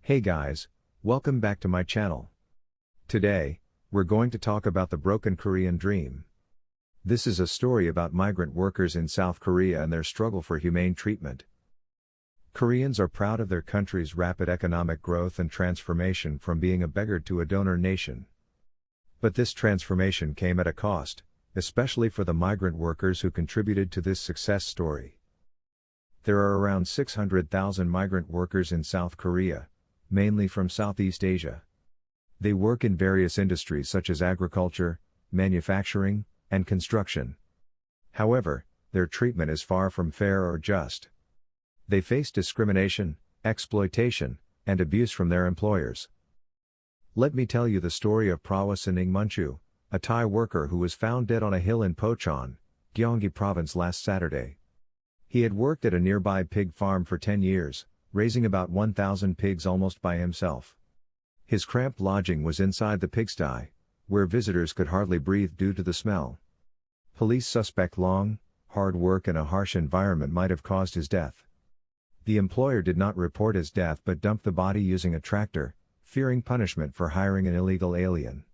Hey guys, welcome back to my channel. Today, we're going to talk about the broken Korean dream. This is a story about migrant workers in South Korea and their struggle for humane treatment. Koreans are proud of their country's rapid economic growth and transformation from being a beggar to a donor nation. But this transformation came at a cost, especially for the migrant workers who contributed to this success story. There are around 600,000 migrant workers in South Korea, mainly from Southeast Asia. They work in various industries such as agriculture, manufacturing, and construction. However, their treatment is far from fair or just. They face discrimination, exploitation, and abuse from their employers. Let me tell you the story of Prawasaning Munchu, a Thai worker who was found dead on a hill in Pocheon, Gyeonggi Province last Saturday. He had worked at a nearby pig farm for 10 years, raising about 1,000 pigs almost by himself. His cramped lodging was inside the pigsty, where visitors could hardly breathe due to the smell. Police suspect long, hard work and a harsh environment might have caused his death. The employer did not report his death but dumped the body using a tractor, fearing punishment for hiring an illegal alien.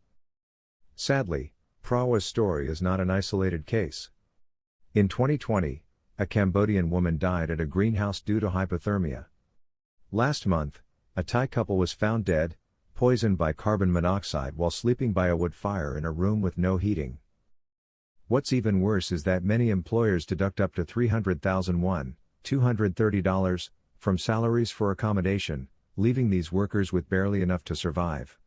Sadly, Prawa's story is not an isolated case. In 2020, a Cambodian woman died at a greenhouse due to hypothermia. Last month, a Thai couple was found dead, poisoned by carbon monoxide while sleeping by a wood fire in a room with no heating. What's even worse is that many employers deduct up to 300,000 won, $230, from salaries for accommodation, leaving these workers with barely enough to survive.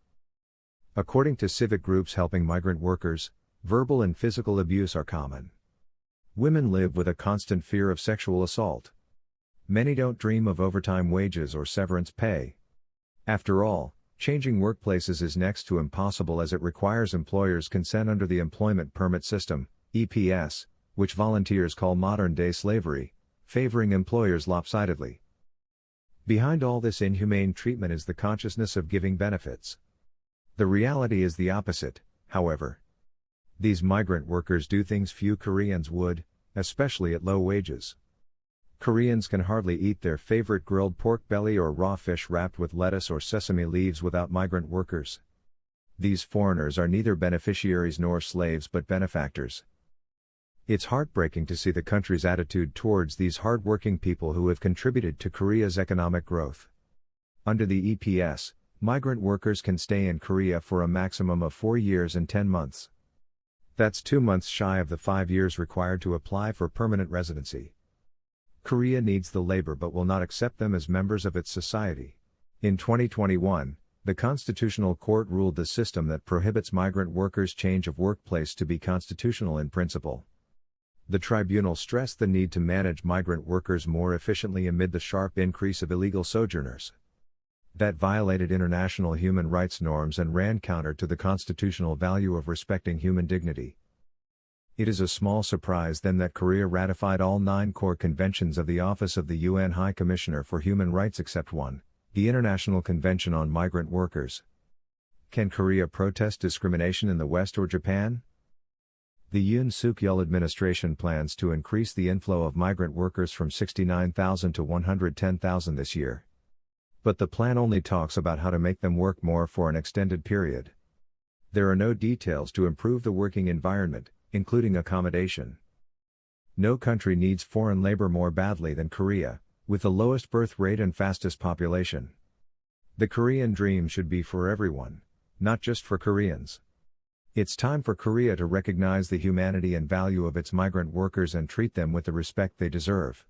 According to civic groups helping migrant workers, verbal and physical abuse are common. Women live with a constant fear of sexual assault. Many don't dream of overtime wages or severance pay. After all, changing workplaces is next to impossible as it requires employers' consent under the Employment Permit System, EPS, which volunteers call modern-day slavery, favoring employers lopsidedly. Behind all this inhumane treatment is the consciousness of giving benefits. The reality is the opposite, however. These migrant workers do things few Koreans would, especially at low wages. Koreans can hardly eat their favorite grilled pork belly or raw fish wrapped with lettuce or sesame leaves without migrant workers. These foreigners are neither beneficiaries nor slaves but benefactors. It's heartbreaking to see the country's attitude towards these hard-working people who have contributed to Korea's economic growth. Under the EPS, migrant workers can stay in Korea for a maximum of 4 years and 10 months. That's 2 months shy of the 5 years required to apply for permanent residency. Korea needs the labor but will not accept them as members of its society. In 2021, the Constitutional Court ruled the system that prohibits migrant workers' change of workplace to be constitutional in principle. The tribunal stressed the need to manage migrant workers more efficiently amid the sharp increase of illegal sojourners. That violated international human rights norms and ran counter to the constitutional value of respecting human dignity. It is a small surprise then that Korea ratified all 9 core conventions of the Office of the UN High Commissioner for Human Rights except one, the International Convention on Migrant Workers. Can Korea protest discrimination in the West or Japan? The Yoon Suk-yeol administration plans to increase the inflow of migrant workers from 69,000 to 110,000 this year. But the plan only talks about how to make them work more for an extended period. There are no details to improve the working environment, including accommodation. No country needs foreign labor more badly than Korea, with the lowest birth rate and fastest population. The Korean dream should be for everyone, not just for Koreans. It's time for Korea to recognize the humanity and value of its migrant workers and treat them with the respect they deserve.